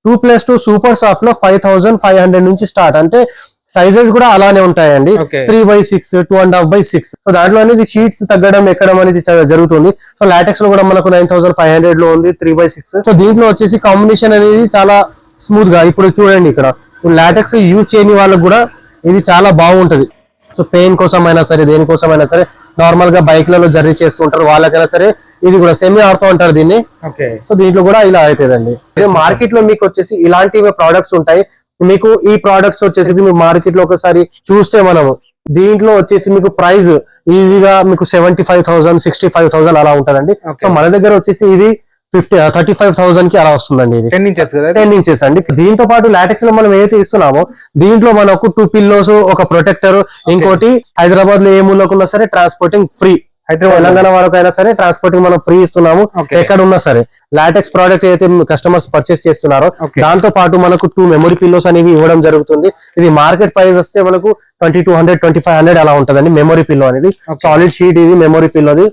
2+2 super soft లో 5500 నుంచి start. అంటే సైజెస్ కూడా అలానే ఉంటాయండి. 3/6, 2.5/6. సో దాంట్లో అనేది షీట్స్ తగ్గడం ఎక్కడం అనేది జరుగుతుంది. సో లాటెక్స్ లో కూడా మనకు 9500 లో ఉంది 3/6. సో దీంట్లో వచ్చేసి కాంబినేషన్ అనేది చాలా స్మూత్ గా, ఇప్పుడు చూడండి ఇక్కడ లాటెక్స్ యూజ్ చేయని వాళ్ళకి కూడా ఇది చాలా బాగుంటది. సో పెయిన్ కోసం అయినా సరే, దేనికోసమైనా సరే, నార్మల్ గా బైక్లలో జర్నీ చేస్తుంటారు వాళ్ళకైనా సరే ఇది కూడా సెమీ ఆర్థో అంటారు దీన్ని. సో దీంట్లో కూడా ఇలా అవుతుందండి. మార్కెట్ లో మీకు వచ్చేసి ఇలాంటివి ప్రోడక్ట్స్ ఉంటాయి. మీకు ఈ ప్రోడక్ట్స్ వచ్చేసి మీ మార్కెట్ లో ఒకసారి చూస్తే మనము దీంట్లో వచ్చేసి మీకు ప్రైస్ ఈజీగా మీకు 75,000, 65,000 అలా ఉంటదండి. సో మన దగ్గర వచ్చేసి ఇది 35,000 కి అలా వస్తుందండి. ఇది 10 ఇంచెస్ అండి. దీంతో పాటు లాటెక్స్ లో మనం ఏదైతే ఇస్తున్నామో దీంట్లో మనకు 2 పిల్లోస్, ఒక ప్రొటెక్టర్, ఇంకోటి హైదరాబాద్ లో ఏ మూలకున్నా సరే ట్రాన్స్పోర్టింగ్ ఫ్రీ. తెలంగాణ వరకైనా సరే ట్రాన్స్పోర్టింగ్ మనం ఫ్రీ ఇస్తున్నాము ఎక్కడ ఉన్నా సరే. లాటెక్స్ ప్రోడక్ట్ అయితే కస్టమర్స్ పర్చేస్ చేస్తున్నారో దాంతో పాటు మనకు 2 మెమరీ పిల్లోస్ అనేవి ఇవ్వడం జరుగుతుంది. ఇది మార్కెట్ ప్రైస్ వస్తే మనకు 2200, 2500 అలా ఉంటదండి మెమరీ పిల్లో అనేది. సాలిడ్ షీట్ ఇది మెమరీ పిల్లోది.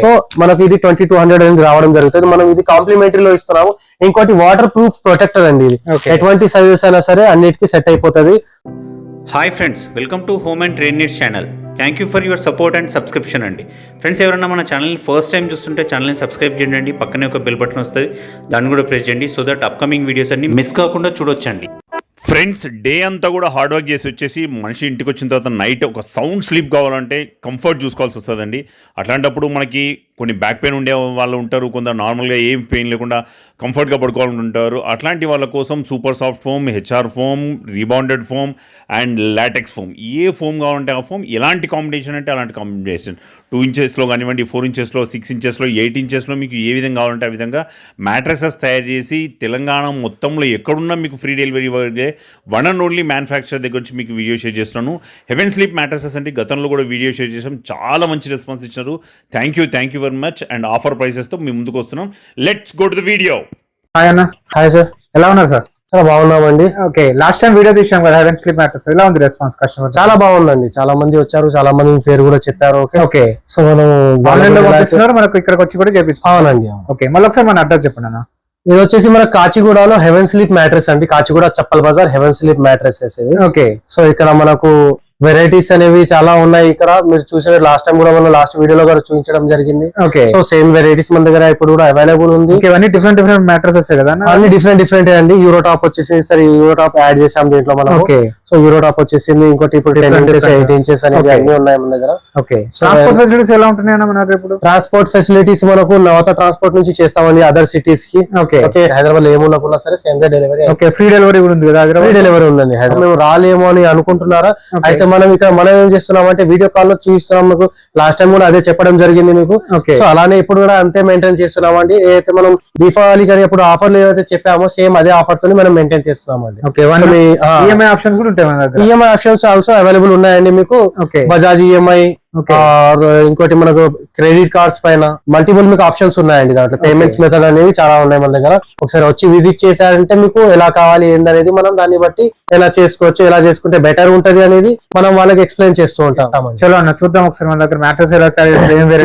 సో మనకు ఇది 2200 అనేది రావడం జరుగుతుంది. మనం ఇది కాంప్లిమెంటరీలో ఇస్తున్నాము. ఇంకోటి వాటర్ ప్రూఫ్ ప్రొటెక్టర్ అండి. ఇది ఎటువంటి సైజెస్ అయినా సరే అన్నిటికీ సెట్ అయిపోతుంది. Hi friends, welcome to home and trade needs channel. Thank you for your support and subscription అండి. ఫ్రెండ్స్, ఎవరైనా మన ఛానల్ని ఫస్ట్ టైం చూస్తుంటే ఛానల్ని సబ్స్క్రైబ్ చేయండి. పక్కనే ఒక బెల్ బటన్ వస్తుంది, దాన్ని కూడా ప్రెస్ చేయండి. సో దట్ అప్కమింగ్ వీడియోస్ అన్ని మిస్ కాకుండా చూడొచ్చండి. ఫ్రెండ్స్, డే అంతా కూడా హార్డ్ వర్క్ చేసి వచ్చేసి మనిషి ఇంటికి వచ్చిన తర్వాత నైట్ ఒక సౌండ్ స్లీప్ కావాలంటే కంఫర్ట్ చూసుకోవాల్సి వస్తుందండి. అట్లాంటప్పుడు మనకి కొన్ని బ్యాక్ పెయిన్ ఉండే వాళ్ళు ఉంటారు, కొందరు నార్మల్గా ఏం పెయిన్ లేకుండా కంఫర్ట్గా పడుకోవాలని ఉంటారు. అట్లాంటి వాళ్ళ కోసం super soft foam, HR foam, rebounded foam and LaTeX foam, A foam కావాలంటే ఆ ఫోమ్, ఎలాంటి కాంబినేషన్ అంటే అలాంటి కాంబినేషన్ 2 ఇంచెస్లో కానివ్వండి, 4 ఇంచెస్లో, 6 ఇంచెస్లో, 8 ఇంచెస్లో మీకు ఏ విధంగా కావాలంటే ఆ విధంగా మ్యాట్రసెస్ తయారు చేసి తెలంగాణ మొత్తంలో ఎక్కడున్నా మీకు ఫ్రీ డెలివరీ ఇవ్వగే వన్ అండ్ ఓన్లీ మ్యానుఫ్యాక్చర్ దగ్గర నుంచి మీకు వీడియో షేర్ చేస్తున్నాను. హెవెన్ స్లీప్ మ్యాట్రసెస్ అంటే గతంలో కూడా వీడియో షేర్ చేసాం, చాలా మంచి రెస్పాన్స్ ఇచ్చినారు. Thank you very much. And offer prices తో మేము ముందుకు వస్తున్నాం. Let's go to the video. Hi అన్న. హాయ్ సార్, ఎలా ఉన్నారు సార్? చాలా బాగున్నామండి. ఓకే, లాస్ట్ టైం వీడియో తీసాం కదా హెవెన్ స్లీప్ మ్యాట్రస్, ఎలా ఉంది రెస్పాన్స్ కస్టమర్? చాలా బాగుందండి. చాలా మంది వచ్చారు, చాలా మంది పేరు కూడా చెప్పారు. ఓకే, సో మనం ఆన్లైన్ లో పంపిస్తున్నారు, మనకు ఇక్కడికి వచ్చి కూడా చేపిస్తాం. అవునండి. ఓకే, మళ్ళీ ఒకసారి మన అడ్రస్ చెప్పండి అన్న. ఇది వచ్చేసి మన కాచిగూడలో హెవెన్ స్లీప్ మ్యాట్రెస్ అండి. Kachiguda Chappal Bazaar heaven sleep mattress. Okay, so ఇక్కడ మనకు వెరైటీస్ అనేవి చాలా ఉన్నాయి. ఇక్కడ మీరు చూసిన లాస్ట్ టైం కూడా మనం లాస్ట్ వీడియోలో కూడా చూపించడం జరిగింది. ఓకే, సో సేమ్ వెరైటీస్ మన దగ్గర ఇప్పుడు కూడా అవైలబుల్ ఉంది. ఇవన్నీ డిఫరెంట్ మ్యాట్రసెస్ కదా? అన్ని డిఫరెంట్ అండి. యూరో టాప్ వచ్చేసి సరే యూరో టాప్ యాడ్ చేసాం దీంట్లో మనం. ఓకే, సో యూరో టాప్ వచ్చేసింది. ఇంకోటి ఇప్పుడు 10 ఇంచెస్, 8 ఇంచెస్ అనేవి అన్ని ఉన్నాయి మన దగ్గర. ఓకే, ట్రాన్స్పోర్ట్ ఫెసిలిటీస్ ఎలా ఉంటున్నాయి మనకు? ఇప్పుడు ట్రాన్స్పోర్ట్ ఫెసిలిటీస్ మనకు నవత ట్రాన్స్పోర్ట్ నుంచి చేస్తామండి అదర్ సిటీస్ కి. ఓకే, హైదరాబాద్ ఏ మూలకున్నా సరే same day delivery. Okay, free delivery కూడా ఉంది కదా? ఫ్రీ డెలివరీ ఉందండి. మేము రాలేమో అని అనుకుంటున్నారా? అయితే మనం ఇక్కడ మనం ఏం చేస్తున్నాం అంటే వీడియో కాల్ లో చూపిస్తున్నాం. మీకు లాస్ట్ టైం కూడా అదే చెప్పడం జరిగింది మీకు. సో అలానే ఇప్పుడు కూడా అంతే మెయింటైన్ చేస్తున్నాం అండి. ఏదైతే మనం దీపావళి కానీ ఇప్పుడు ఆఫర్లు ఏదైతే చెప్పామో సేమ్ అదే ఆఫర్ తోని మనం మెయింటైన్ చేస్తున్నాం అండి. ఈఎంఐ ఆప్షన్స్ కూడా ఉంటాయి. ఈఎంఐ ఆప్షన్స్ ఆల్సో అవైలబుల్ ఉన్నాయండి మీకు. బజాజ్ ఈఎంఐ, ఇంకోటి మనకు క్రెడిట్ కార్డ్స్ పైన మల్టిపుల్ మీకు ఆప్షన్స్ ఉన్నాయండి. దాంట్లో పేమెంట్స్ మెథడ్ అనేవి చాలా ఉన్నాయి మన దగ్గర. ఒకసారి వచ్చి విజిట్ చేశారంటే మీకు ఎలా కావాలి ఏందనేది మనం దాన్ని బట్టి ఎలా చేసుకోవచ్చు, ఎలా చేసుకుంటే బెటర్ ఉంటది అనేది మనం వాళ్ళకి ఎక్స్ప్లెయిన్ చేస్తూ ఉంటాం. చలో అన్న చూద్దాం ఒకసారి మన దగ్గర మ్యాట్రస్ ఎలా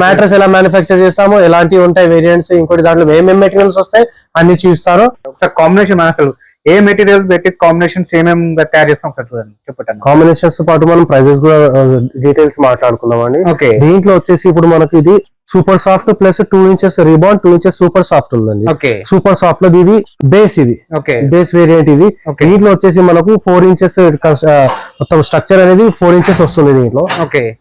మ్యాట్రస్ ఎలా మ్యానుఫ్యాక్చర్ చేస్తామో, ఎలాంటివి ఉంటాయి వేరియంట్స్, ఇంకోటి దాంట్లో ఏమేమి మెటీరియల్స్ వస్తాయి అన్ని చూపిస్తారు. ఒకసారి కాంబినేషన్ అసలు ఏ మెటీరియల్ పెట్టి కాంబినేషన్స్ ఏమేమి తయారు చేస్తాం చెప్పండి. కాంబినేషన్స్ పాటు మనం ప్రైజెస్ కూడా డీటెయిల్స్ మాట్లాడుకుందాం అండి. ఓకే, దీంట్లో వచ్చేసి ఇప్పుడు మనకి ఇది super soft plus 2 inches రీబాండ్, 2 inches super soft ఉందండి. సూపర్ సాఫ్ట్ లో ఇది బేస్, ఇది బేస్ వేరియంట్. ఇది దీంట్లో వచ్చేసి మనకు 4 ఇంచెస్ మొత్తం స్ట్రక్చర్ అనేది 4 ఇంచెస్ వస్తుంది దీంట్లో.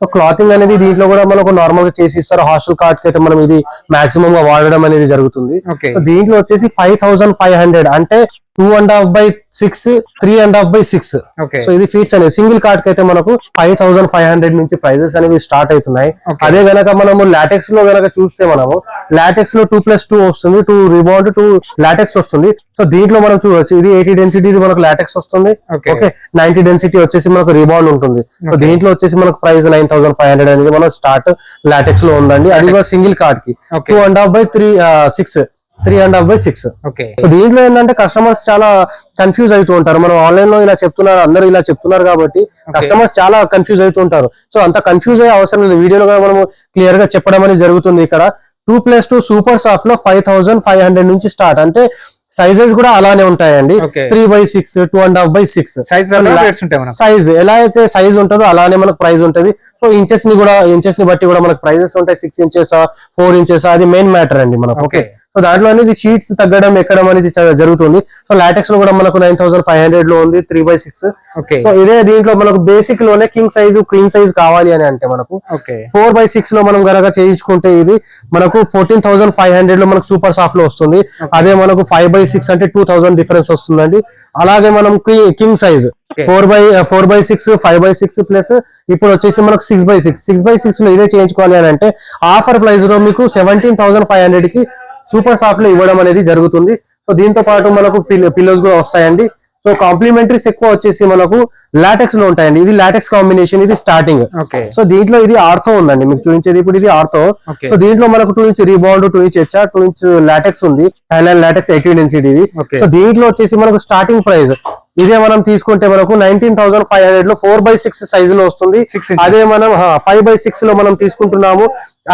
సో క్లాతింగ్ అనేది దీంట్లో కూడా మనకు నార్మల్ గా చేసి ఇస్తారు. హాస్టల్ కార్డ్ కి అయితే మనం ఇది మాక్సిమం గా వాడడం అనేది జరుగుతుంది. సో దీంట్లో వచ్చేసి 5500 అంటే 2.5/6, 3.5/6. సో ఇది ఫీట్స్ అనేది సింగిల్ కార్డ్ కి అయితే మనకు 5500 నుంచి ప్రైజెస్ అనేవి స్టార్ట్ అవుతున్నాయి. అదే గనక మనము లాటెక్స్ లో గనక చూస్తే మనము లాటెక్స్ లో 2+2 వస్తుంది, 2 రిబౌండ్, 2 లాటెక్స్ వస్తుంది. సో దీంట్లో మనం చూడొచ్చు ఇది 80 డెన్సిటీ మనకు లాటెక్స్ వస్తుంది. ఓకే, 90 డెన్సిటీ వచ్చేసి మనకు రిబౌండ్ ఉంటుంది. సో దీంట్లో వచ్చేసి మనకు ప్రైస్ 9500 అనేది మనం స్టార్ట్ లాటెక్స్ లో ఉందండి. అది కూడా సింగిల్ కార్డ్ కి 2.5/6, 3.5/6. దీంట్లో ఏంటంటే కస్టమర్స్ చాలా కన్ఫ్యూజ్ అవుతూ ఉంటారు. మనం ఆన్లైన్ లో ఇలా చెప్తున్నారు, అందరూ ఇలా చెప్తున్నారు కాబట్టి కస్టమర్స్ చాలా కన్ఫ్యూజ్ అవుతూ ఉంటారు. సో అంత కన్ఫ్యూజ్ అయ్యే అవసరం లేదు. వీడియోలో మనం క్లియర్ గా చెప్పడం అనేది జరుగుతుంది. ఇక్కడ 2+2 సూపర్ సాఫ్ట్ లో 5500 నుంచి స్టార్ట్. అంటే సైజెస్ కూడా అలానే ఉంటాయండి. Okay. 3x6 2.5x6 size rates ఉంటాయి మనకు. సైజ్ ఎలా అయితే సైజ్ ఉంటుందో అలానే మనకు ప్రైస్ ఉంటది. సో ఇంచెస్ ని బట్టి కూడా మనకు ప్రైజెస్ ఉంటాయి. 6 ఇంచెస్ 4 ఇంచెస్ అది మెయిన్ మ్యాటర్ అండి మనకు. ఓకే, సో దాంట్లో అనేది షీట్స్ తగ్గడం ఎక్కడం అనేది జరుగుతుంది. సో లాటెక్స్ లో కూడా మనకు 9500 లో ఉంది 3x6. సో ఇదే దీంట్లో మనకు బేసిక్ లోనే కింగ్ సైజ్ క్వీన్ సైజ్ కావాలి అని అంటే మనకు 4x6 లో మనం గనక చేయించుకుంటే ఇది మనకు 14500 లో మనకు సూపర్ సాఫ్ట్ లో వస్తుంది. అదే మనకు 5x6 అంటే 2000 డిఫరెన్స్ వస్తుందండి. అలాగే మనం king size 4x6 5x6 plus ఇప్పుడు వచ్చేసి మనకు 6x6 లో ఇదే చేయించుకోవాలి అని అంటే ఆఫర్ ప్రైస్ లో మీకు 17500 కి సూపర్ సాఫ్ట్ లో ఇవ్వడం అనేది జరుగుతుంది. సో దీంతో పాటు మనకు పిల్లోస్ కూడా వస్తాయండి. సో కాంప్లిమెంటరీస్ ఎక్కువ వచ్చేసి మనకు లాటెక్స్ లో ఉంటాయండి. ఇది లాటెక్స్ కాంబినేషన్, ఇది స్టార్టింగ్. సో దీంట్లో ఇది ఆర్థో ఉందండి మీకు చూపించేది. ఇప్పుడు ఇది ఆర్థో. సో దీంట్లో మనకు 2 inch rebound 2 inch HR 2 inch latex ఉంది. థైలాండ్ లాటెక్స్ 80 డెన్సిటీ ఇది. సో దీంట్లో వచ్చేసి మనకు స్టార్టింగ్ ప్రైస్ ఇదే మనం తీసుకుంటే మనకు 19500 లో 4x6 సైజ్ లో వస్తుంది. అదే మనం 5x6 లో మనం తీసుకుంటున్నాము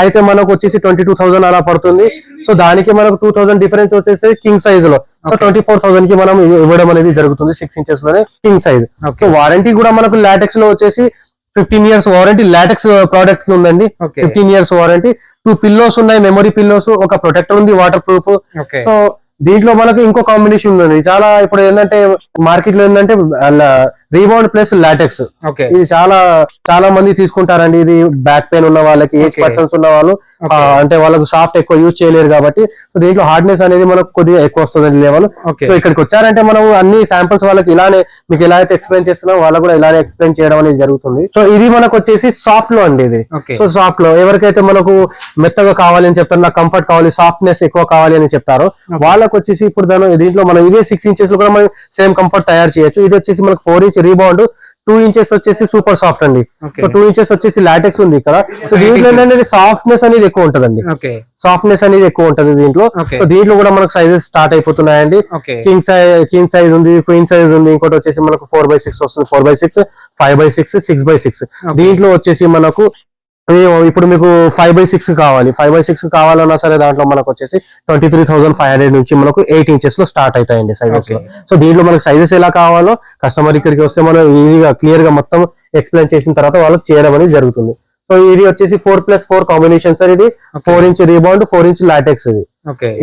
అయితే మనకు వచ్చేసి 22000 అలా పడుతుంది. సో దానికి మనకు 2000 డిఫరెన్స్ వచ్చేసి కింగ్ సైజ్ లో. సో 24000 కి మనం ఇవ్వడం అనేది జరుగుతుంది 6 ఇంచెస్ లోనే కింగ్ సైజ్. సో వారంటీ కూడా మనకు లాటెక్స్ లో వచ్చేసి 15 years వారంటీ లాటెక్స్ ప్రోడక్ట్ కి ఉందండి. 15 years వారంటీ. 2 పిల్లోస్ ఉన్నాయి, మెమరీ పిల్లోస్, ఒక ప్రొటెక్టర్ ఉంది వాటర్ ప్రూఫ్. సో దీంట్లో మనకు ఇంకో కాంబినేషన్ ఉంది చాలా. ఇప్పుడు ఏంటంటే మార్కెట్ లో ఏంటంటే రీబౌండ్ ప్లస్ లాటెక్స్. ఇది చాలా మంది తీసుకుంటారండి. ఇది బ్యాక్ పెయిన్ ఉన్న వాళ్ళకి, ఏజ్ పర్సన్స్ ఉన్న వాళ్ళు అంటే వాళ్ళకు సాఫ్ట్ ఎక్కువ యూజ్ చేయలేరు కాబట్టి సో దీంట్లో హార్డ్నెస్ అనేది మనకు కొద్దిగా ఎక్కువ వస్తుంది లెవెల్. సో ఇక్కడికి వచ్చారంటే మనం అన్ని శాంపిల్స్ వాళ్ళకి ఇలానే మీకు ఎలా అయితే ఎక్స్ప్లెయిన్ చేస్తున్నాం వాళ్ళకు కూడా ఇలానే ఎక్స్ప్లెయిన్ చేయడం అనేది జరుగుతుంది. సో ఇది మనకు వచ్చేసి సాఫ్ట్ లో అండి ఇది. సో సాఫ్ట్ లో ఎవరికైతే మనకు మెత్తగా కావాలి అని చెప్తారు, నాకు కంఫర్ట్ కావాలి, సాఫ్ట్నెస్ ఎక్కువ కావాలి అని చెప్తారో వాళ్ళకి వచ్చేసి ఇప్పుడు దీంట్లో మనం ఇదే 6 ఇంచెస్ లో కూడా మనం సేమ్ కంఫర్ట్ తయారు చేయొచ్చు. ఇది వచ్చేసి మనకు 4 ఇంచ్ రీబౌండ్, 2 ఇంచెస్ వచ్చేసి సూపర్ సాఫ్ట్ అండి. సో 2 ఇంచెస్ వచ్చేసి లాటెక్స్ ఉంది ఇక్కడ. సో దీంట్లో ఏంటంటే సాఫ్ట్నెస్ అనేది ఎక్కువ ఉంటదండి. సాఫ్ట్నెస్ అనేది ఎక్కువ ఉంటది దీంట్లో. సో దీంట్లో కూడా మనకు సైజెస్ స్టార్ట్ అయిపోతున్నాయండి. కింగ్ సైజ్ ఉంది, క్వీన్ సైజ్ ఉంది, ఇంకోటి వచ్చేసి మనకు 4x6 వస్తుంది, 4x6 5x6 6x6. దీంట్లో వచ్చేసి మనకు ఇప్పుడు మీకు 5x6 కావాలి, 5x6 కావాలన్నా సరే దాంట్లో మనకు వచ్చేసి 23500 నుంచి మనకు 8 ఇంచెస్ లో స్టార్ట్ అవుతాయండి సైజెస్ లో. సో దీంట్లో మనకు సైజెస్ ఎలా కావాలో కస్టమర్ ఇక్కడికి వస్తే మనం ఈజీగా క్లియర్ గా మొత్తం ఎక్స్ప్లెయిన్ చేసిన తర్వాత వాళ్ళకి చేయడం అనేది జరుగుతుంది. సో ఇది వచ్చేసి 4+4 కాంబినేషన్ సార్. ఇది 4 ఇంచ్ రీబౌండ్ 4 ఇంచ్ లాటెక్స్. ఇది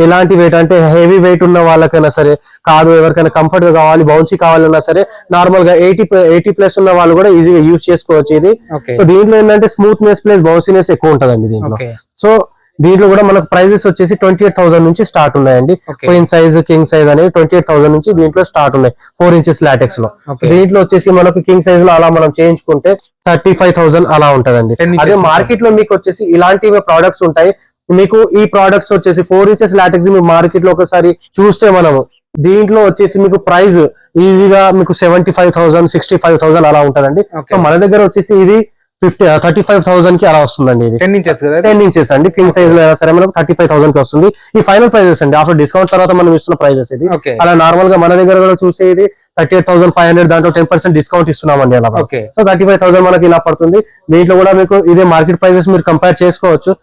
ఎలాంటి వెయిట్ అంటే హెవీ వెయిట్ ఉన్న వాళ్ళకైనా సరే కాదు, ఎవరికైనా కంఫర్ట్ గా కావాలి, బౌన్సీ కావాలన్నా సరే నార్మల్ గా 80+ ఉన్న వాళ్ళు కూడా ఈజీగా యూజ్ చేసుకోవచ్చు ఇది. సో దీంట్లో ఏంటంటే స్మూత్నెస్ ప్లస్ బౌన్సీనెస్ ఎక్కువ ఉంటదండి దీంట్లో. సో దీంట్లో కూడా మనకు ప్రైజెస్ వచ్చేసి 28000 నుంచి స్టార్ట్ ఉన్నాయండి. క్వీన్ సైజ్ కింగ్ సైజ్ అనేది 28000 నుంచి దీంట్లో స్టార్ట్ ఉన్నాయి 4 ఇంచెస్ లాటెక్స్ లో. దీంట్లో వచ్చేసి మనకు కింగ్ సైజ్ లో అలా మనం చేయించుకుంటే 35000 అలా ఉంటదండి. అదే మార్కెట్ లో మీకు వచ్చేసి ఇలాంటివి ప్రోడక్ట్స్ ఉంటాయి. మీకు ఈ ప్రోడక్ట్స్ వచ్చేసి 4 ఇంచెస్ లాటెక్స్ మీ మార్కెట్ లో ఒకసారి చూస్తే మనము దీంట్లో వచ్చేసి మీకు ప్రైస్ ఈజీగా మీకు 75,000 65,000 అలా ఉంటదండి. సో మన దగ్గర వచ్చేసి ఇది 35,000 కి అలా వస్తుందండి. ఇది 10 ఇంచెస్ అండి. కింగ్ సైజ్ లో సరే మనకు 35,000 కి వస్తుంది. ఈ ఫైనల్ ప్రైజెస్ అండి, ఆఫ్టర్ డిస్కౌంట్ తర్వాత మనం ఇస్తున్న ప్రైజెస్ ఇది. అలా నార్మల్ గా మన దగ్గర కూడా చూసే ఇది 38,500, దాంట్లో 10% డిస్కౌంట్ ఇస్తున్నామండి అలా. సో 35,000 మనకి ఇలా పడుతుంది. దీంట్లో కూడా మీకు ఇదే మార్కెట్ ప్రైజెస్ మీరు కంపేర్ చేసుకోవచ్చు.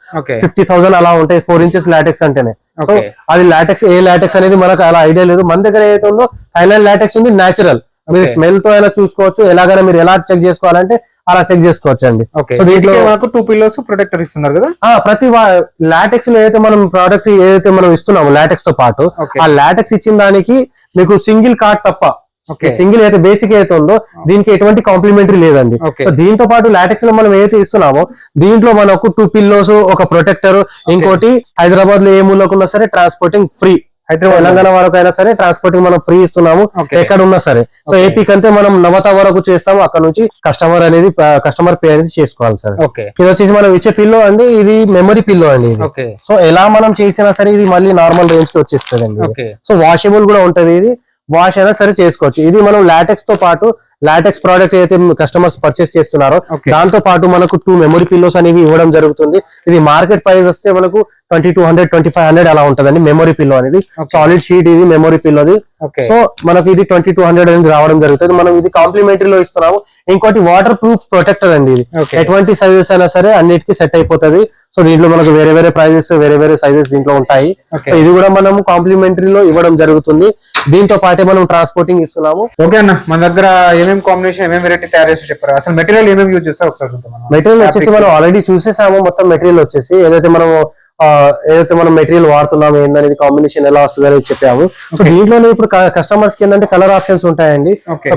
50,000 అలా ఉంటాయి 4 ఇంచెస్ లాటెక్స్ అంటేనే. సో అది లాటెక్స్ ఏ లాటెక్స్ అనేది మనకు అలా ఐడియా లేదు. మన దగ్గర ఏదైతే ఉందో థైలాండ్ లాటెక్స్ ఉంది, న్యాచురల్. మీరు స్మెల్ తో అయినా చూసుకోవచ్చు, ఎలాగైనా మీరు ఎలా చెక్ చేసుకోవాలంటే అలా చెక్ చేసుకోవచ్చు అండి. సో దీంట్లో మనకు 2 పిల్లోస్ ప్రొటెక్టర్ ఇస్తున్నారు కదా. ప్రతి లాటెక్స్ లో ఏదైతే మనం ప్రోడక్ట్ ఏదైతే మనం ఇస్తున్నాము లాటెక్స్ తో పాటు ఆ లాటెక్స్ ఇచ్చిన దానికి మీకు సింగిల్ కార్డ్ తప్ప సింగిల్ అయితే బేసిక్ అయితే ఉందో దీనికి ఎటువంటి కాంప్లిమెంటరీ లేదండి. సో దీంతో పాటు లాటెక్స్ లో మనం ఏదైతే ఇస్తున్నామో దీంట్లో మనకు 2 పిల్లోస్, ఒక ప్రొటెక్టర్, ఇంకోటి హైదరాబాద్ లో ఏ మూలకున్నా సరే ట్రాన్స్పోర్టింగ్ ఫ్రీ. హైదరాబాద్ తెలంగాణ వరకు అయినా సరే ట్రాన్స్పోర్టింగ్ మనం ఫ్రీ ఇస్తున్నాము ఎక్కడ ఉన్నా సరే. సో ఏపీ కంటే మనం నవత వరకు చేస్తాము, అక్కడ నుంచి కస్టమర్ పే అనేది చేసుకోవాలి సార్. ఇది వచ్చేసి మనం ఇచ్చే పిల్లో అండి, ఇది మెమరీ పిల్లో అండి. సో ఎలా మనం చేసినా సరే ఇది మళ్ళీ నార్మల్ రేంజ్ కి వచ్చేస్తుంది అండి. సో వాషబుల్ కూడా ఉంటది ఇది. వాష్ అయినా సరే చేసుకోవచ్చు. ఇది మనం లాటెక్స్ తో పాటు లాటెక్స్ ప్రోడక్ట్ అయితే కస్టమర్స్ పర్చేస్ చేస్తున్నారో దాంతో పాటు మనకు 2 మెమరీ పిల్లోస్ అనేవి ఇవ్వడం జరుగుతుంది. ఇది మార్కెట్ ప్రైస్ వస్తే మనకు 2200 2500 అలా ఉంటదండి మెమరీ పిల్లో అనేది. సాలిడ్ షీట్ ఇది మెమరీ పిల్లోది. సో మనకు ఇది 2200 అనేది రావడం జరుగుతుంది. మనం ఇది కాంప్లిమెంటరీలో ఇస్తున్నాము. ఇంకోటి వాటర్ ప్రూఫ్ ప్రొటెక్టర్ అండి ఇది. ఎటువంటి సైజెస్ అయినా సరే అన్నిటికీ సెట్ అయిపోతుంది. సో దీంట్లో మనకు వేరే వేరే ప్రైజెస్ వేరే వేరే సైజెస్ దీంట్లో ఉంటాయి. ఇది కూడా మనం కాంప్లిమెంటరీలో ఇవ్వడం జరుగుతుంది. దీంతో పాటే మనం ట్రాన్స్పోర్టింగ్ ఇస్తున్నాము. ఓకే అన్న, మన దగ్గర ఏమేమి కాంబినేషన్ ఏమేమి వెరైటీ తయారు చేసి చెప్పారు. అసలు మెటీరియల్ ఏమేమి యూజ్ చేస్తారు ఒకసారి చూద్దాం. మెటీరియల్ వచ్చేసి మనం ఆల్రెడీ చూసేసాము. మొత్తం మెటీరియల్ వచ్చేసి ఏదైతే మనం మెటీరియల్ వాడుతున్నాము ఏందనేది కాంబినేషన్ ఎలా వస్తుంది అనేది చెప్పాము. సో దీంట్లోనే ఇప్పుడు కస్టమర్స్ కి ఏంటంటే కలర్ ఆప్షన్స్ ఉంటాయండి.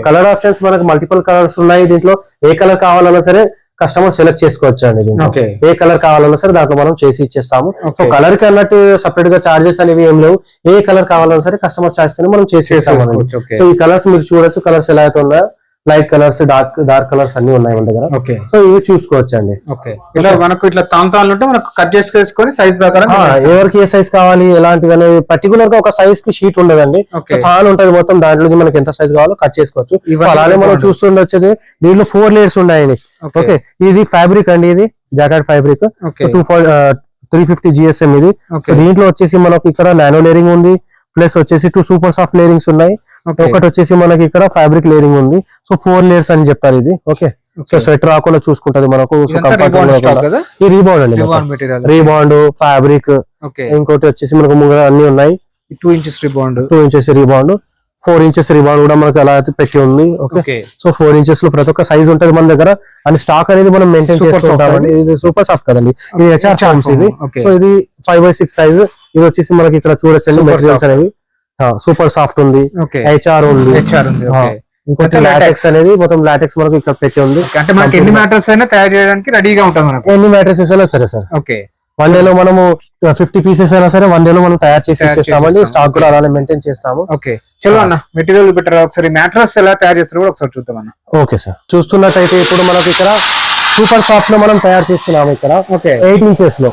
కలర్ ఆప్షన్స్ మనకు మల్టిపుల్ కలర్స్ ఉన్నాయి. దీంట్లో ఏ కలర్ కావాలన్నా సరే కస్టమర్ సెలెక్ట్ చేసుకోవచ్చు అండి. ఏ కలర్ కావాలన్నా సరే దాంట్లో మనం చేసి ఇచ్చేస్తాము. సో కలర్ కి అన్నట్టు సపరేట్ గా చార్జెస్ అనేవి ఏం లేవు. ఏ కలర్ కావాలన్నా సరే కస్టమర్ చార్జెస్ మనం చేసి ఇస్తాము. సో ఈ కలర్స్ మీరు చూడొచ్చు. కలర్స్ ఎలా అయితే ఉన్నాయో లైట్ కలర్స్ డార్క్ కలర్స్ అన్ని ఉన్నాయి మన దగ్గర. సో ఇవి చూసుకోవచ్చు అండి. ఇలా మనకు ఇట్లా తాంతాలు ఉంటే మనకు కట్ చేసుకొని సైజ్ ప్రకారం ఎవరికి ఏ సైజ్ కావాలి ఎలాంటిది అనేది పర్టికులర్ గా ఒక సైజ్ కి షీట్ ఉండదండి. తాను ఉంటది మొత్తం. దాంట్లోకి మనకి ఎంత సైజ్ కావాలో కట్ చేసుకోవచ్చు. అలానే మనం చూస్తుండొచ్చేది దీంట్లో 4 లేయర్స్ ఉన్నాయండి. ఓకే, ఇది ఫ్యాబ్రిక్ అండి. ఇది జాకెట్ ఫ్యాబ్రిక్ 350 GSM ఇది. దీంట్లో వచ్చేసి మనకు ఇక్కడ నానో లేరింగ్ ఉంది. ప్లస్ వచ్చేసి 2 సూపర్ సాఫ్ట్ లేరింగ్స్ ఉన్నాయి. ఒకటి వచ్చేసి మనకి ఇక్కడ ఫ్యాబ్రిక్ లేరింగ్ ఉంది. సో 4 లేయర్స్ అని చెప్తారు ఇది. ఓకే, సో స్వెట్ రాకుండా చూసుకుంటది మనకు. ఈ రీబాండ్ అండి, రీబాండ్ ఫ్యాబ్రిక్. ఇంకోటి వచ్చేసి మనకు ముంగర అన్ని ఉన్నాయి. 2 inches రీబాండ్, 2 inches రీబాండ్, 4 inches రీబాండ్ కూడా మనకు అలా అయితే పెట్టి ఉంది. ఓకే, సో 4 inches లో ప్రతి ఒక్క సైజ్ ఉంటది మన దగ్గర. అండ్ స్టాక్ అనేది మనం మెయింటైన్ చేసుకుంటామండి. ఇది సూపర్ సాఫ్ట్ కదండి. ఇది HR ఫార్మ్స్ ఇది. సో ఇది 5x6 సైజ్. ఇది వచ్చేసి మనకి ఇక్కడ చూడొచ్చండి మెటీరియల్స్ అనేవి. సూపర్ సాఫ్ట్ ఉంది, HR ఉంది. ఇంకోటి లాటెక్స్ అనేది మొత్తం లాటెక్స్ మనకు ఇక్కడ పెట్టి ఉంది. అంటే మనకి ఎన్ని మ్యాట్రెస్ అయినా తయారు చేయడానికి రెడీగా ఉంటుంది మనకు. ఎన్ని మ్యాట్రెసెస్ అయినా సరే సార్. ఓకే, 1 day లో మనము 50 pieces అయినా సరే 1 day లో మనం తయారు చేసి ఇచ్చేస్తామండి. స్టాక్ కూడా అలానే మెయింటైన్ చేస్తాము. ఓకే, చలో అన్న మెటీరియల్ బెటర్. ఒకసారి మ్యాట్రెస్ ఎలా తయారు చేస్తారో కూడా ఒకసారి చూద్దాం అన్న. ఓకే సార్, చూస్తున్నట్టయితే ఇప్పుడు మనకు ఇక్కడ సూపర్ సాఫ్ట్ లో మనం తయారు చేస్తున్నాము. ఇక్కడ 8 inches లో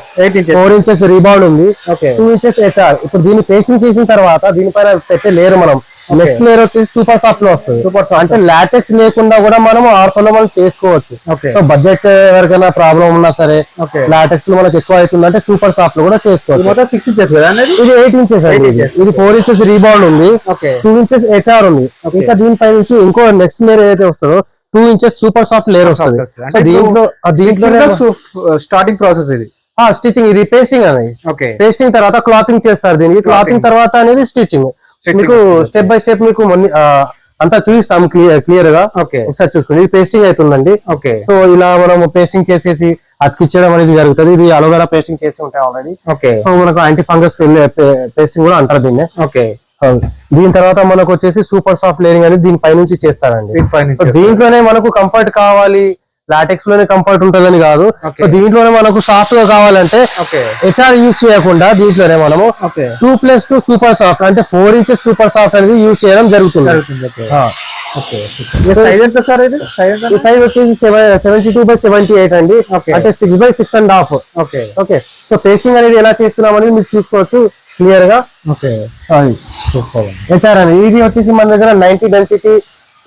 4 inches రీబాండ్ ఉంది. 2 inches HR. ఇప్పుడు దీన్ని పేస్టింగ్ చేసిన తర్వాత దీనిపైన పెట్టే లేయర్ మనం నెక్స్ట్ లేయర్ వచ్చేసి సూపర్ సాఫ్ట్ లో వస్తుంది. అంటే లాటెక్స్ లేకుండా కూడా మనం ఆర్ఫోలో మనం చేసుకోవచ్చు. సో బడ్జెట్ ఎవరికైనా ప్రాబ్లం ఉన్నా సరే లాటెక్స్ లో మనకు ఎక్కువ అవుతుందంటే సూపర్ సాఫ్ట్ లో కూడా చేసుకోవచ్చు. 6 inches కదా ఇది 8 inches అండి. ఇది 4 inches రీబాండ్ ఉంది, 2 inches HR ఉంది. ఇంకా దీనిపై నుంచి ఇంకో నెక్స్ట్ లేయర్ ఏదైతే వస్తుందో 2 inches సూపర్ సాఫ్ట్ లేయర్ వస్తుంది. సో దీంట్లో స్టార్టింగ్ ప్రాసెస్ ఇది. స్టిచ్చింగ్, ఇది పేస్టింగ్ అనేది. పేస్టింగ్ తర్వాత క్లాతింగ్ చేస్తారు. దీనికి క్లాతింగ్ తర్వాత అనేది స్టిచ్చింగ్. మీకు స్టెప్ బై స్టెప్ మీకు అంతా చూపిస్తాము క్లియర్ గా. ఒకసారి చూసుకోండి. ఇది పేస్టింగ్ అవుతుందండి. సో ఇలా మనం పేస్టింగ్ చేసేసి అతికిచ్చడం అనేది జరుగుతుంది. ఇది అలోవెరా పేస్టింగ్ చేసి ఉంటాయి ఆల్రెడీ. సో మనకు యాంటీ ఫంగస్ పేస్టింగ్ కూడా అంటారు దీన్ని. దీని తర్వాత మనకు వచ్చేసి సూపర్ సాఫ్ట్ లేరింగ్ అనేది దీని పై నుంచి చేస్తారండి. దీంట్లోనే మనకు కంఫర్ట్ కావాలి, లాటెక్స్ లోనే కంఫర్ట్ ఉంటుందని కాదు. సో దీంట్లోనే మనకు సాఫ్ట్ గా కావాలంటే HR యూజ్ చేయకుండా దీంట్లోనే మనము 2+2 సూపర్ సాఫ్ట్ అంటే 4 inches సూపర్ సాఫ్ట్ అనేది యూజ్ చేయడం జరుగుతుంది. సైజ్ వచ్చేసి 72/78 అండి. అంటే 6/6.5. ఓకే, సో పేస్టింగ్ అనేది ఎలా చేస్తున్నాం అనేది మీరు చూసుకోవచ్చు క్లియర్ గా. HR అనేది ఇది వచ్చేసి మన దగ్గర 90 డెన్సిటీ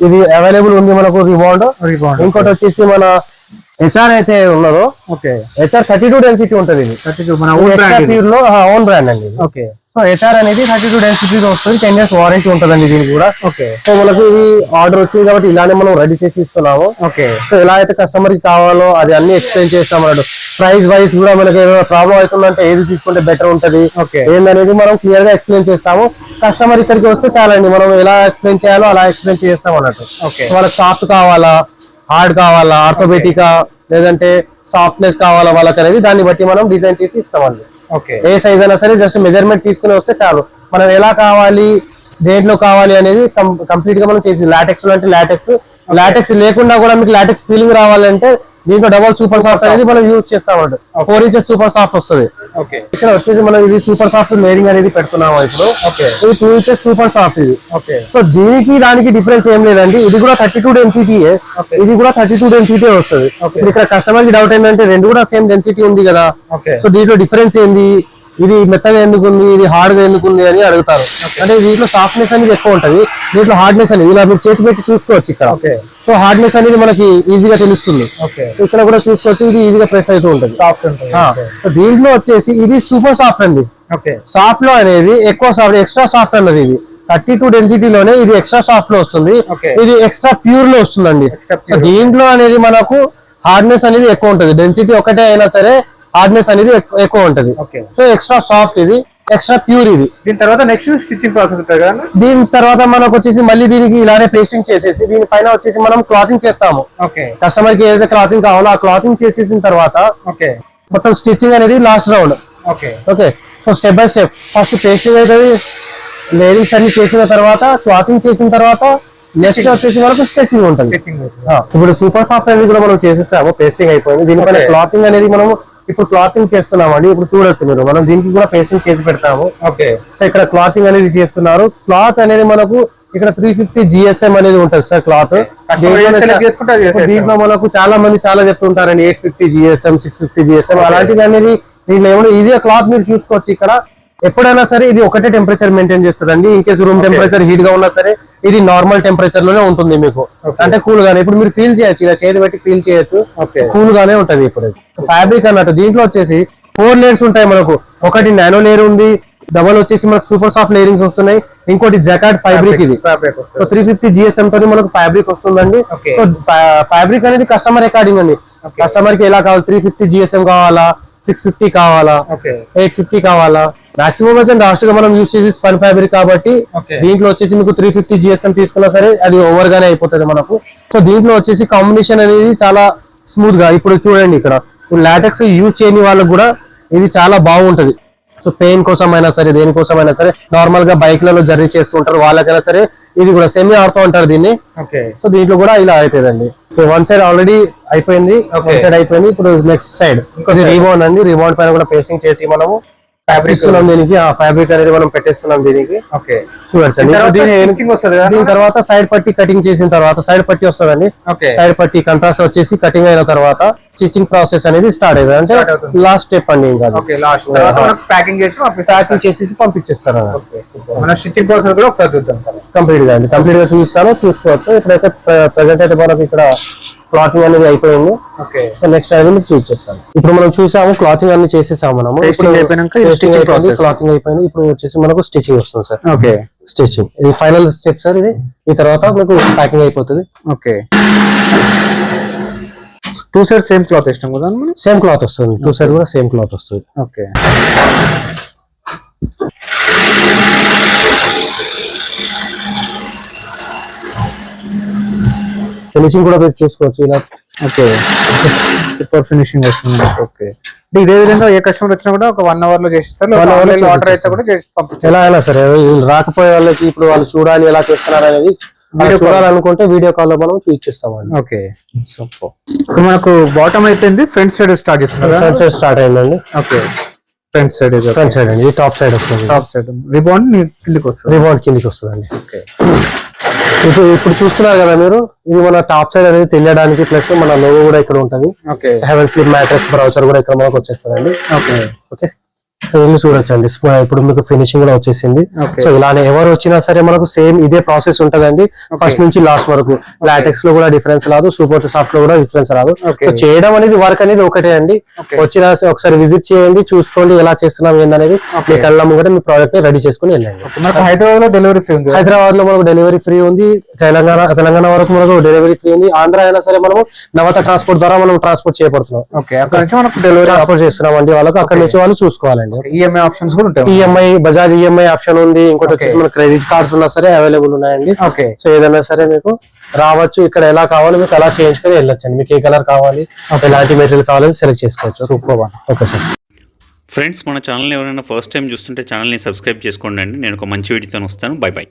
ఇది అవైలబుల్ ఉంది మనకు రీబాండ్. ఇంకోటి వచ్చేసి మన HR అయితే ఉన్నదో HR 32 డెన్సిటీ ఉంటుంది. ఇది ఓన్ బ్రాండ్ అండి. సో HR అనేది 32 డెన్సిటీ వస్తుంది. 10 years వారంటీ ఉంటుందండి దీనికి కూడా. సో మనకు ఇది ఆర్డర్ వచ్చింది కాబట్టి ఇలానే మనం రెడీ చేసి ఇస్తున్నాము. సో ఎలా అయితే కస్టమర్ కి కావాలో అది అన్ని ఎక్స్ప్లెయిన్ చేస్తాం అన్నట్టు. ప్రైస్ వైజ్ కూడా మనకి ఏదైనా ప్రాబ్లం అవుతుందంటే ఏది తీసుకుంటే బెటర్ ఉంటది ఏందనేది మనం క్లియర్ గా ఎక్స్ప్లెయిన్ చేస్తాము. కస్టమర్ ఇక్కడికి వస్తే చాలండి, మనం ఎలా ఎక్స్ప్లెయిన్ చేయాలో అలా ఎక్స్ప్లెయిన్ చేస్తాం అన్నట్టు. వాళ్ళకి సాఫ్ట్ కావాలా, హార్డ్ కావాలా, ఆర్థోబెటికా, లేదంటే సాఫ్ట్నెస్ కావాలా వాళ్ళకి అనేది దాన్ని బట్టి మనం డిజైన్ చేసి ఇస్తామండి. ఏ సైజ్ అయినా సరే జస్ట్ మెజర్మెంట్ తీసుకుని వస్తే చాలు. మనం ఎలా కావాలి, దేంట్లో కావాలి అనేది కంప్లీట్ గా మనం చేసి లాటెక్స్ లో అంటే లాటెక్స్ లేకుండా కూడా మీకు లాటెక్స్ ఫీలింగ్ రావాలంటే దీంట్లో డబల్ సూపర్ సాఫ్ట్ అనేది మనం యూజ్ చేస్తామంట. 4 inches సూపర్ సాఫ్ట్ వస్తుంది. ఇక్కడ వచ్చేసి మనం ఇది సూపర్ సాఫ్ట్ లేరింగ్ అనేది పెడుతున్నాము ఇప్పుడు. ఇది 2 inches సూపర్ సాఫ్ట్ ఇది. సో దీనికి దానికి డిఫరెన్స్ ఏం లేదండి. ఇది కూడా 32 డెన్సిటీ, ఇది కూడా 32 డెన్సిటీ వస్తుంది. ఇక్కడ కస్టమర్ కి డౌట్ ఏంటంటే రెండు కూడా సేమ్ డెన్సిటీ ఉంది కదా, సో దీంట్లో డిఫరెన్స్ ఏంది ఇది మెత్తగా ఎందుకుంది, ఇది హార్డ్ గా ఎందుకుంది అని అడుగుతారు. అంటే దీంట్లో సాఫ్ట్నెస్ అనేది ఎక్కువ ఉంటది, దీంట్లో హార్డ్నెస్ అనేది ఇలా మీరు చేతి పెట్టి చూసుకోవచ్చు ఇక్కడ. సో హార్డ్నెస్ అనేది మనకి ఈజీగా తెలుస్తుంది. ఇక్కడ కూడా చూసుకోవచ్చు, ఇది ఈజీగా ప్రెస్ అవుతూ ఉంటుంది. సో దీంట్లో వచ్చేసి ఇది సూపర్ సాఫ్ట్ అండి. సాఫ్ట్ లో అనేది ఎక్కువ సాఫ్ట్, ఎక్స్ట్రా సాఫ్ట్ అన్నది ఇది 32 డెన్సిటీలోనే ఇది ఎక్స్ట్రా సాఫ్ట్ లో వస్తుంది. ఇది ఎక్స్ట్రా ప్యూర్ లో వస్తుందండి. దీంట్లో అనేది మనకు హార్డ్నెస్ అనేది ఎక్కువ ఉంటుంది, డెన్సిటీ ఒకటే అయినా సరే హార్డ్నెస్ అనేది ఎక్కువ ఉంటది. సో ఎక్స్ట్రా సాఫ్ట్ ఇది, ఎక్స్ట్రా ప్యూర్ ఇది. దీని తర్వాత నెక్స్ట్ స్టిచ్చింగ్ ప్రాసెస్ ఉంటుంది కదా. దీని తర్వాత మనకు వచ్చేసి మళ్ళీ దీనికి ఇలానే పేస్టింగ్ చేసేసి దీనిపైన వచ్చేసి మనం క్లాతింగ్ చేస్తాము. కస్టమర్ కి ఏదైతే క్లాతింగ్ కావాలో ఆ క్లాతింగ్ చేసేసిన తర్వాత మొత్తం స్టిచ్చింగ్ అనేది last round. Okay, so step by step first pasting అవుతుంది, లేయరింగ్స్ అన్ని చేసిన తర్వాత క్లాతింగ్ చేసిన తర్వాత నెక్స్ట్ వచ్చేసి మనకు స్టిచ్చింగ్ ఉంటుంది. ఇప్పుడు సూపర్ సాఫ్ట్ అనేది కూడా మనం చేసేస్తాము, పేస్టింగ్ అయిపోయింది. దీనిపైన క్లాతింగ్ అనేది మనం ఇప్పుడు క్లాతింగ్ చేస్తున్నాం అండి. ఇప్పుడు చూడొచ్చు మీరు, మనం దీనికి కూడా పేస్టింగ్ చేసి పెడతాము. సో ఇక్కడ క్లాతింగ్ అనేది చేస్తున్నారు. క్లాత్ అనేది మనకు ఇక్కడ 350 GSM అనేది ఉంటుంది సార్ క్లాత్. దీంట్లో మనకు చాలా మంది చాలా చెప్తుంటారండి 850 GSM, 650 GSM అలాంటిది అనేది దీంట్లో ఏమైనా ఈజీగా క్లాత్ మీరు చూసుకోవచ్చు. ఇక్కడ ఎప్పుడైనా సరే ఇది ఒకటే టెంపరేచర్ మెయింటైన్ చేస్తుందండి. In case room temperature heat గా ఉన్నా సరే ఇది నార్మల్ టెంపరేచర్ లోనే ఉంటుంది మీకు, అంటే కూల్ గానే. ఇప్పుడు మీరు ఫీల్ చేయొచ్చు, ఇలా చేతి పెట్టి ఫీల్ చేయొచ్చు, కూల్ గానే ఉంటది. ఇప్పుడు ఫ్యాబ్రిక్ అన్నట్టు దీంట్లో వచ్చేసి 4 లేయర్స్ ఉంటాయి మనకు. ఒకటి నానో లేయర్ ఉంది, డబల్ వచ్చేసి మనకు సూపర్ సాఫ్ట్ లేయరింగ్స్ వస్తున్నాయి, ఇంకోటి జకార్డ్ ఫ్యాబ్రిక్ ఇది. సో 350 GSM తోని మనకు ఫ్యాబ్రిక్ వస్తుందండి. సో ఫ్యాబ్రిక్ అనేది కస్టమర్ అకార్డింగ్ అండి, కస్టమర్ కి ఎలా కావాలి, 350 GSM కావాలా, 650 కావాలా, 850 కావాలా. మాక్సిమం అయితే లాస్ట్ గా మనం యూజ్ చేసి స్పన్ ఫ్యాబ్రిక్ కాబట్టి దీంట్లో వచ్చేసి మీకు 350 GSM తీసుకున్నా సరే అది ఓవర్ గానే అయిపోతుంది మనకు. సో దీంట్లో వచ్చేసి కాంబినేషన్ అనేది చాలా స్మూత్ గా, ఇప్పుడు చూడండి ఇక్కడ లాటెక్స్ యూజ్ చేయని వాళ్ళకి కూడా ఇది చాలా బాగుంటది. సో పెయిన్ కోసం అయినా సరే దేనికోసం అయినా సరే, నార్మల్ గా బైక్లలో జర్నీ చేస్తుంటారు వాళ్ళకైనా సరే ఇది కూడా సెమీ ఆడుతూ ఉంటారు దీన్ని. సో దీంట్లో కూడా ఇలా అవుతుందండి. వన్ సైడ్ ఆల్రెడీ అయిపోయింది, వన్ సైడ్ అయిపోయింది. ఇప్పుడు నెక్స్ట్ సైడ్ రీబౌండ్ అండి. రీబౌండ్ పైన కూడా పేస్టింగ్ చేసి మనము ఫ్యాబ్రిక్ దీనికి ఫ్యాబ్రిక్ అనేది మనం పెట్టేస్తున్నాం దీనికి. దీని తర్వాత సైడ్ పట్టి కటింగ్ చేసిన తర్వాత సైడ్ పట్టి వస్తుందండి. సైడ్ పట్టి కంట్రాస్ట్ వచ్చేసి కటింగ్ అయిన తర్వాత స్టిచ్చింగ్ ప్రాసెస్ అనేది స్టార్ట్ అవుతుంది. అంటే లాస్ట్ స్టెప్ అండి. ఇంకా ప్యాకింగ్ చేసేసి పంపించేస్తారు. స్టిచ్చింగ్ ప్రాసెస్ కూడా ఒకసారి చూద్దాం కంప్లీట్ గా అండి, కంప్లీట్ గా చూపిస్తాను, చూసుకోవచ్చు. ఇప్పుడైతే ప్రెసెంట్ అయితే మనకి ఇక్కడ క్లాతింగ్ అనేది అయిపోయింది. సో నెక్స్ట్ అయితే మీకు చూసేస్తాను. ఇప్పుడు మనం చూసాము క్లాతింగ్ అన్ని చేసేసాము మనము. క్లాతింగ్ అయిపోయింది. ఇప్పుడు వచ్చేసి మనకు స్టిచింగ్ వస్తుంది సార్. స్టిచింగ్ ఇది ఫైనల్ స్టెప్ సార్. ఇది ఈ తర్వాత మీకు ప్యాకింగ్ అయిపోతుంది. టూ సైడ్ సేమ్ క్లాత్ ఇష్టం కదా, సేమ్ క్లాత్ వస్తుంది. టూ సైడ్ కూడా సేమ్ క్లాత్ వస్తుంది. ఫినిషింగ్ కూడా మీరు చూసుకోవచ్చు ఇలా. సూపర్ ఫినిషింగ్ వస్తుంది. ఇదే విధంగా ఏ కస్టమర్ వచ్చినా కూడా ఒక 1 అవర్ లో చేసిస్తారు. ఆర్డర్ అయితే కూడా చేసి పంపిస్తారు. ఎలా అయినా సరే రాకపోయే వాళ్ళకి ఇప్పుడు వాళ్ళు చూడాలి ఎలా చేస్తున్నారు అనేది చూడాలనుకుంటే వీడియో కాల్ లో మనం చూపిస్తామండి. ఇప్పుడు మనకు బాటమ్ అయిపోయింది, ఫ్రంట్ సైడ్ స్టార్ట్ చేస్తున్నారు. ఫ్రంట్ సైడ్ స్టార్ట్ అయిందండి. ఫ్రంట్ సైడ్ అండి, ఇది టాప్ సైడ్ వస్తుంది. టాప్ సైడ్ రిబౌండ్ కిందికి వస్తుంది. రిబౌండ్ కిందికి వస్తుందండి. ఇప్పుడు చూస్తున్నారు కదా మీరు, ఇది మన టాప్ సైడ్ అనేది తెలియడానికి, ప్లస్ మన లోగో కూడా ఇక్కడ ఉంటది. హెవెన్ స్లీప్ మ్యాట్రెస్ బ్రౌచర్ కూడా ఇక్కడ మనకు వచ్చేస్తుందండి. ఓకే, వెళ్ళి చూడొచ్చండి. ఇప్పుడు మీకు ఫినిషింగ్ కూడా వచ్చేసింది. సో ఇలానే ఎవరు వచ్చినా సరే మనకు సేమ్ ఇదే ప్రాసెస్ ఉంటదండి ఫస్ట్ నుంచి లాస్ట్ వరకు. లాటెక్స్ లో కూడా డిఫరెన్స్ రాదు, సూపర్ సాఫ్ట్ లో కూడా డిఫరెన్స్ రాదు. సో చేయడం అనేది వర్క్ అనేది ఒకటే అండి. వచ్చినా ఒకసారి విజిట్ చేయండి, చూసుకోండి ఎలా చేస్తున్నాం ఏందనేది. మీ కళ్ళమ్మ కూడా మీ ప్రోడక్ట్ ని రెడీ చేసుకుని వెళ్ళండి. హైదరాబాద్ లో డెలివరీ ఫ్రీ ఉంది. హైదరాబాద్ లో మనకు డెలివరీ ఫ్రీ ఉంది. తెలంగాణ వరకు మనకు డెలివరీ ఫ్రీ ఉంది. ఆంధ్ర అయినా సరే మనము నవత ట్రాన్స్పోర్ట్ ద్వారా మనం ట్రాన్స్పోర్ట్ చేయబడుతున్నాం. అక్కడ నుంచి మనకు డెలివరీ ట్రాన్స్పోర్ట్ చేస్తున్నాం అండి. వాళ్ళకి అక్కడ నుంచి వాళ్ళు చూసుకోవాలండి. ఈఎంఐ ఆప్షన్స్ కూడా ఉంటాయి. ఈఎంఐ, బజాజ్ ఈఎంఐ ఆప్షన్ ఉంది. ఇంకోటి వచ్చేసి మన క్రెడిట్ కార్డ్స్ ఉన్నా సరే అవైలబుల్ ఉన్నాయండి. సో ఏదైనా సరే మీకు రావచ్చు, ఇక్కడ ఎలా కావాలి మీకు అలా చేయించుకొని వెళ్ళొచ్చండి. మీకు ఏ కలర్ కావాలి, ఎలాంటి మెటీరియల్ కావాలని సెలెక్ట్ చేసుకోవచ్చు. సూపర్. Okay sir. ఫ్రెండ్స్, మన ఛానల్ ఎవరైనా ఫస్ట్ టైం చూస్తుంటే ఛానల్ని సబ్స్క్రైబ్ చేసుకోండి అండి. నేను ఒక మంచి వీడియోతో వస్తాను. By by.